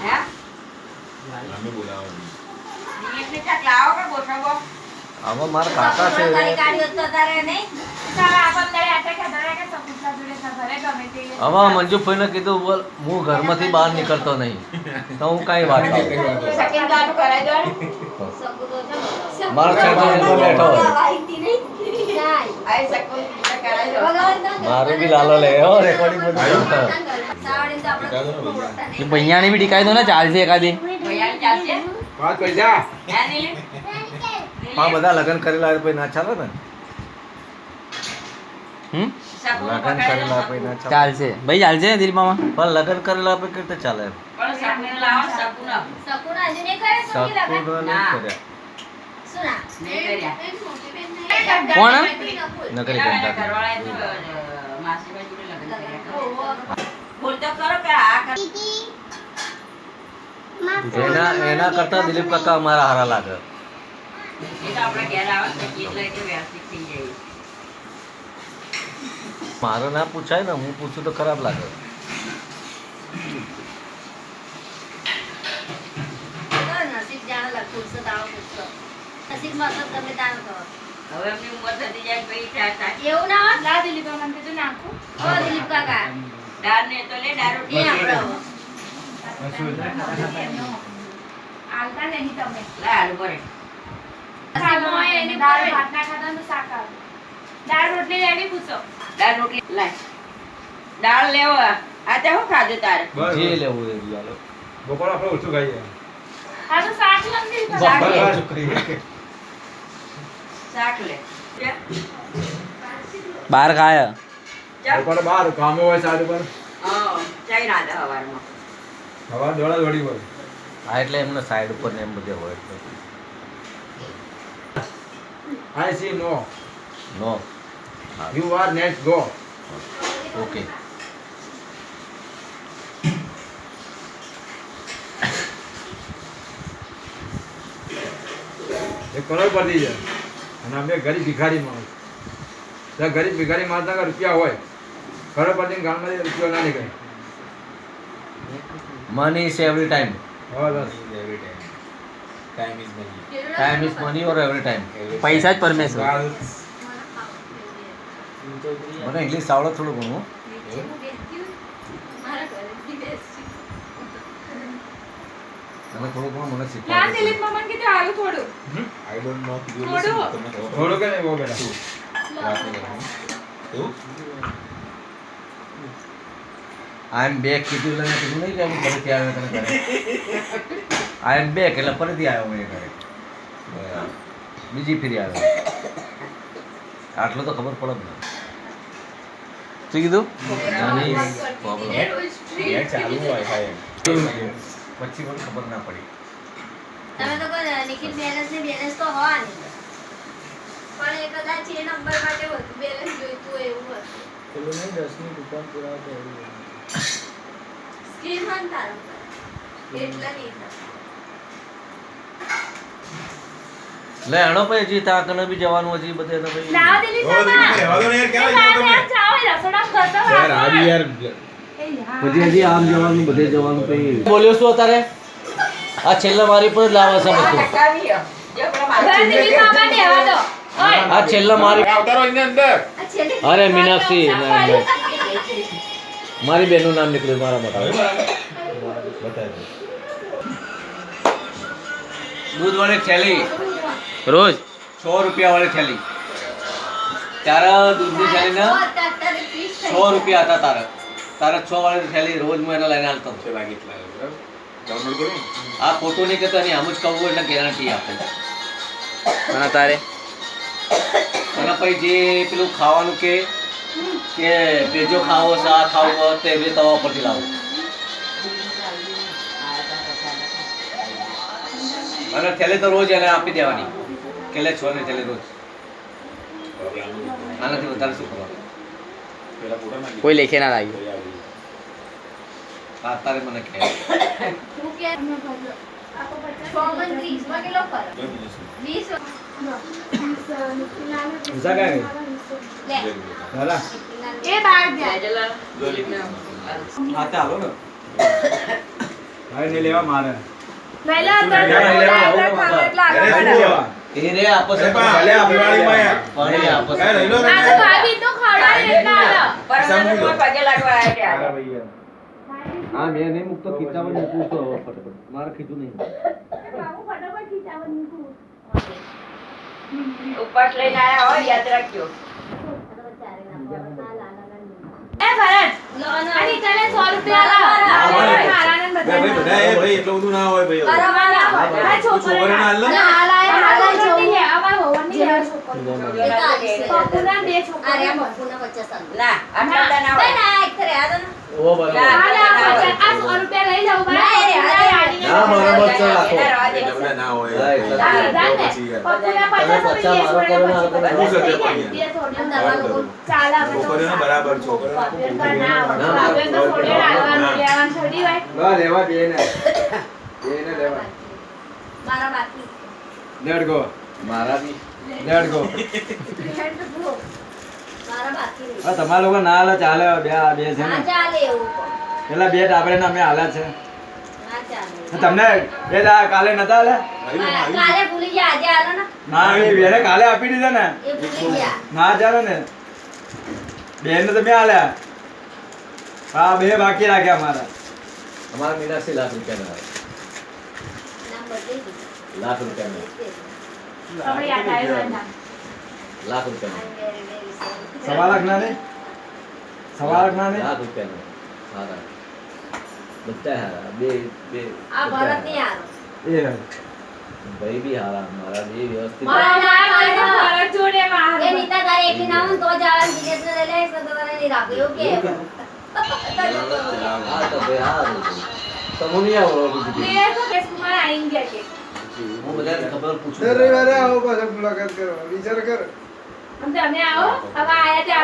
હે અમે બોલાવો એટલે કાક લાવો કે ગોઠવો આમાં મારા કાકા છે તારી ગાડી તો તારે નહીં તારા આપણ તારે આટા ખાધા કે સપુસા જોડે સફરે ગમે તે હવે મંજુભાઈને કીધું બોલ હું ઘરમાંથી બહાર નીકળતો નહીં તો હું કાંઈ વાત કરું સેકન્ડ ગાડું કરાઈ દો ને મારો છોકરો એમાં બેઠો હોય આઈ સકું કરાઈ દો મારું બી લાલો લે હો રેકોર્ડિંગ બધું સાવડી તો આપણે ભૈયાની બી ટીકાઈ દો ને ચાલશે એકાદી ભૈયા ચાલશે પાંચ પૈસા હે નીલી આ બધા લગ્ન કરેલા હોય પછી ના ચાલે ને સકું લગ્ન કરેલા પછી ના ચાલે ચાલશે ભાઈ ચાલશે દિલીપ મામા પણ લગ્ન કરેલા પછી કેવી રીતે ચાલે પણ સકું લાવો સકું હજુ નહીં કરે સપનું નહીં કર્યા સુના નહીં કર્યા કોણ નકરી કરતા ઘરવાળાએ તો માસીભાઈ જોડે લગ્ન કર્યા બોલ તો કરો કે આ કર એના કરતા દિલીપ કાકા મારા હારા લાગે એ તો આપણે ઘેર આવે તો એટલે કે વ્યવસ્થિત થઈ જાય મારે ના પૂછાય ને હું પૂછું તો ખરાબ લાગે નસીબ જાણે લખું તાળો પૂછતો નસીબમાં તો તમે દાન કરો હવે એમની ઉંમર થતી જાય પછી ચાચા એવું ના હોય લા દિલીપ મને કીધું નાખું ઓ દિલીપ કાકા દાળ ને તો લે દાળ રોટી આપણે આલતા નહીં તમે લે આલુ ભરે સામો એને દાળ ભાત ના ખાતા તો શાક આવે દાળ રોટલી લેવી પૂછો દાળ રોટલી લાય દાળ લેવો આ તે હું ખાધું તારે જે લેવું એ ચાલો બપોર આપણે ઓછું ખાઈએ આ તો શાક લંગી શાક લે. બસ. શાક લે બાર ખાય ચાલ બપોરે બહાર કામે હોય સારું પણ હા ચાઈ ના દે હવારમાં હવા દોડા દોડી હોય હા એટલે એમને સાઈડ ઉપર ને એમ બધે હોય એટલે I see no. No You are next go. Okay એક કરોડ પડી જાય અને અમે ગરીબ ભિખારી માણસ ત્યાં ગરીબ ભિખારી માણસ ના રૂપિયા હોય કરોડ પડી ગામમાં રૂપિયા ના નીકળે મની ઇઝ એવરી ટાઈમ હવે બસ time is money or every time પૈસા જ પરમેશ્વર મને ઇંગ્લિશ આવડે થોડું ઘણું અને થોડું ઘણું મને લા શીખવા દિલીપ મને કીધું આલું થોડું થોડું કે નહીં બહુ બેટા આઈ એમ બેક કીધું એટલે મેં કીધું નહીં કે હું ફરીથી આવ્યો તને ઘરે આઈ એમ બેક એટલે ફરીથી આવ્યો હું એ ઘરે બીજી ફેરી આવ્યો આટલું તો ખબર પડે ને શું કીધું નાની problem. પછી પણ ખબર ના પડી તમે તો કહો નિખિલ બેલેન્સ ને બેલેન્સ તો હોવાની પણ એ કદાચ એ નંબર માટે વધુ બેલેન્સ જોઈતું હોય એવું હતું સ્કીમ હન તારું એટલા નહીં લે હણો પછી હજી ત્યાં કને બી જવાનું હજી બધે ને ભાઈ લા દિલીપ મામા જાઓ રસોડા કરતો પછી હજી આમ જવાનું બધે જવાનું કઈ બોલ્યો શું તારે આ છેલ્લે મારી પર જ લાવે છે બધું દિલીપ મામા ને આવા દો ઓય આ છેલ્લે મારી અરે મીનાક્ષી મારી બેનનું નામ નીકળ્યું મારા મોટા દૂધ વાળી થેલી રોજ 100 રૂપિયા વાળી થેલી તારા દૂધની થેલી ને 100 રૂપિયા હતા તારા 6 વાળી થેલી રોજ હું એને લઈને આવતો હતો. આ ખોટું નહીં કહેતો નહીં આમ જ કહું એટલે ગેરંટી આપે અને તારે અને પછી જે પેલું ખાવાનું કે ભેજો ખાવો છે આ ખાવો તે બે તવા પરથી લાવો અને થેલી તો રોજ એને આપી દેવાની કે લે 6 ને થેલી રોજ આનાથી વધારે શું કરવાનું કોઈ લેખે ના લાગ્યું આ તારે મને કહે તું કે 6 માં 30 માં કેટલો ફરક 20 ઊંચા કાંઈ લે હાલા એ બાર જાય જલા હા તે હાલો ને ભાઈ ને લેવા મારે પહેલા તો લેવા, આપણે લેવા, ખાવા એટલે અરે આગળ શું વધો. લેવા? એ રે આપો છે ભલે આ દિવાળીમાં યાર. પાણી આપો છે. એ લઈ લો ને. આ તો ભાભી તો ખવડાવે એટલા હાલો. સમજી લો. પગે લાગવા આવ્યા અરે ત્યારે. ભાઈ યાર. હા મેં નહીં મૂકતો ખીચામાં મૂકું તો ફટાફટ મારે ખીચું નહીં બાબુ ફટાફટ ખીચામાં મૂકું. ઉપવાસ લઈને આયા હોય યાદ રાખજો. એ ભરત અને તને 100 રૂપિયા હા, લાવ. ભાઈ. હાલાને બે ભાઈ બધા બધા એ ભાઈ એટલું બધું ના હોય ભાઈ હવે. આ છોકરીને હાલ ને. હાલાય છોકરી હે અમાર હોવાની હે છોકરી. પપ્પુના બે છોકરા. ના, આટલા બધા ના હોય. ઓ બરાબર હાલ આ 100 રૂપિયા લઈ જાવ ભાઈ. ના બરાબર છે રાખો એના રવા દે. એટલા બધા ના હોય. હા, એટલા તો બધા. પછી યાર. પપ્પુના તમે 50 પચાસ મારો કરો ને, આ લોકો શું છે તે રૂપિયા પણ બે છોડ્યો. ચાલે અમે તો છોકરીઓને બરાબર છોકરીઓને બાપીઓ ખૂબ તો ના ખૂબ હોય. બાપીઓ તો છોડીને આવવાનું લેવાનું છોડી હોય. લા લેવા બે ને લેવા મારા બાકી. લેટ ગો મારા બી લેટ ગો મારા બાકી. આ તમારા લોકો ના હાલે ચાલે બે આ બે છે ને ના ચાલે એવું પણ. પેલા બે ટાબરે ને અમે હાલ્યા છે ના ચાલે. તો તમને બે દા કાલે નતા હાલ્યા આવ્યું, આવ્યું. કાલે ભૂલી ગયા, આજે આલો ને. ના આવી બેને કાલે આપી દીધા ને એ ભૂલી ગયા. ના ચાલે ને બેન ને તમે હાલ્યા હા બે બાકી રાખ્યા મારા અમારા 89 લાખ રૂપિયાના આવે. નામ બદલી દીધું. લાખ રૂપિયાના આપણે યાદ આવ્યું એના. લાખ રૂપિયાના I'm very, very sorry. સવા લાખ ના ને સવા લાખ ના ને લાખ રૂપિયાના સારા બધા હારા બે બે આ ભરત નહીં હારો. એ ભાઈ બી હારા મારા બે વ્યવસ્થિત મારા મારા ભરત જોડે બહાર. એ નીતા તારે એકલી ના હોય ને તો જ આવે, બીજે તો લઈ લઈશ તો તારે નહીં રાખે. એવું કે? હા તો ભાઈ હારું છે. તમે નહીં આવો બીજું ને કઈ. તો કેસમાં આવીને ગયા કે. હું બધાને ખબર પૂછું દર રવિવારે આવો પાછા મુલાકાત કરો વિચાર કર તમે આવો હવે આયા ત્યાં